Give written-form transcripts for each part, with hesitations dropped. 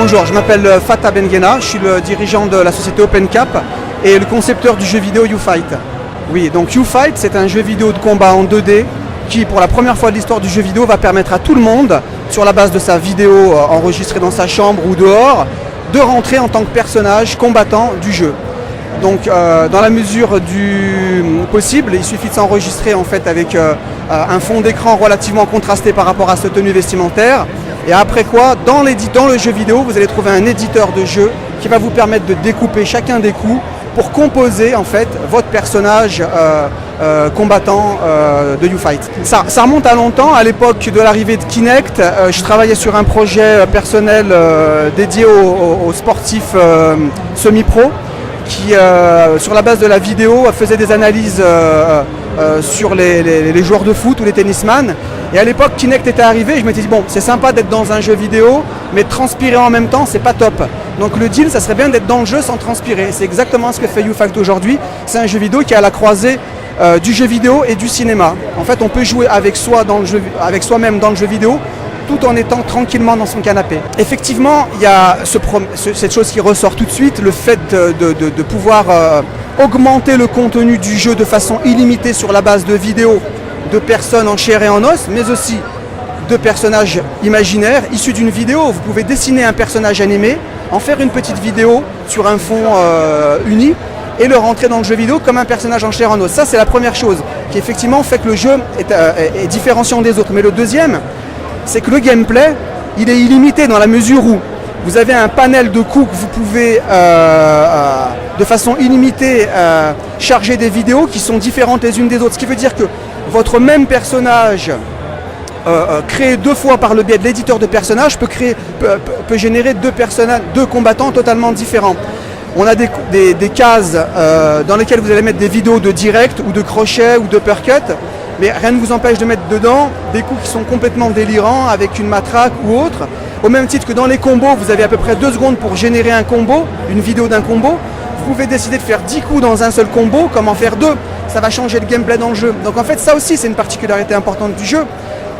Bonjour, je m'appelle Fatah Benguena, je suis le dirigeant de la société OpenCap et le concepteur du jeu vidéo YouFight. Oui, donc YouFight, c'est un jeu vidéo de combat en 2D qui, pour la première fois de l'histoire du jeu vidéo, va permettre à tout le monde, sur la base de sa vidéo enregistrée dans sa chambre ou dehors, de rentrer en tant que personnage combattant du jeu. Donc dans la mesure du possible, il suffit de s'enregistrer en fait avec un fond d'écran relativement contrasté par rapport à cette tenue vestimentaire. Et après quoi, dans le jeu vidéo, vous allez trouver un éditeur de jeu qui va vous permettre de découper chacun des coups pour composer en fait votre personnage combattant de YouFight. Ça remonte à longtemps, à l'époque de l'arrivée de Kinect. Je travaillais sur un projet personnel dédié aux sportifs semi-pro qui, sur la base de la vidéo, faisait des analyses sur les joueurs de foot ou les tennisman. Et à l'époque, Kinect était arrivé, je m'étais dit, bon, c'est sympa d'être dans un jeu vidéo, mais transpirer en même temps, c'est pas top. Donc le deal, ça serait bien d'être dans le jeu sans transpirer. C'est exactement ce que fait YouFight aujourd'hui. C'est un jeu vidéo qui est à la croisée du jeu vidéo et du cinéma. En fait, on peut jouer avec soi-même dans le jeu vidéo, tout en étant tranquillement dans son canapé. Effectivement, il y a cette chose qui ressort tout de suite, le fait de pouvoir augmenter le contenu du jeu de façon illimitée sur la base de vidéos de personnes en chair et en os, mais aussi de personnages imaginaires issus d'une vidéo. Vous pouvez dessiner un personnage animé, en faire une petite vidéo sur un fond uni et le rentrer dans le jeu vidéo comme un personnage en chair et en os. Ça, c'est la première chose qui effectivement fait que le jeu est différenciant des autres. Mais le deuxième, c'est que le gameplay, il est illimité dans la mesure où vous avez un panel de coups que vous pouvez de façon illimitée charger des vidéos qui sont différentes les unes des autres. Ce qui veut dire que votre même personnage créé deux fois par le biais de l'éditeur de personnages peut générer deux combattants totalement différents. On a des cases dans lesquelles vous allez mettre des vidéos de direct ou de crochet ou de uppercut, mais rien ne vous empêche de mettre dedans des coups qui sont complètement délirants avec une matraque ou autre. Au même titre que dans les combos, vous avez à peu près 2 secondes pour générer un combo, une vidéo d'un combo. Vous pouvez décider de faire 10 coups dans un seul combo, comme en faire 2. Ça va changer le gameplay dans le jeu. Donc en fait, ça aussi, c'est une particularité importante du jeu.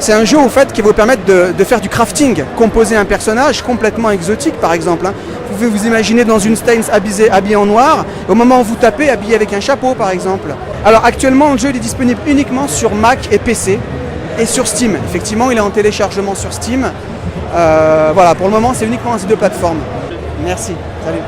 C'est un jeu au fait qui va vous permettre de faire du crafting, composer un personnage complètement exotique par exemple. Vous pouvez vous imaginer dans une Stains habillé en noir, au moment où vous tapez, habillé avec un chapeau par exemple. Alors actuellement, le jeu il est disponible uniquement sur Mac et PC et sur Steam. Effectivement, il est en téléchargement sur Steam. Voilà, pour le moment, c'est uniquement ces 2 plateformes. Merci, salut.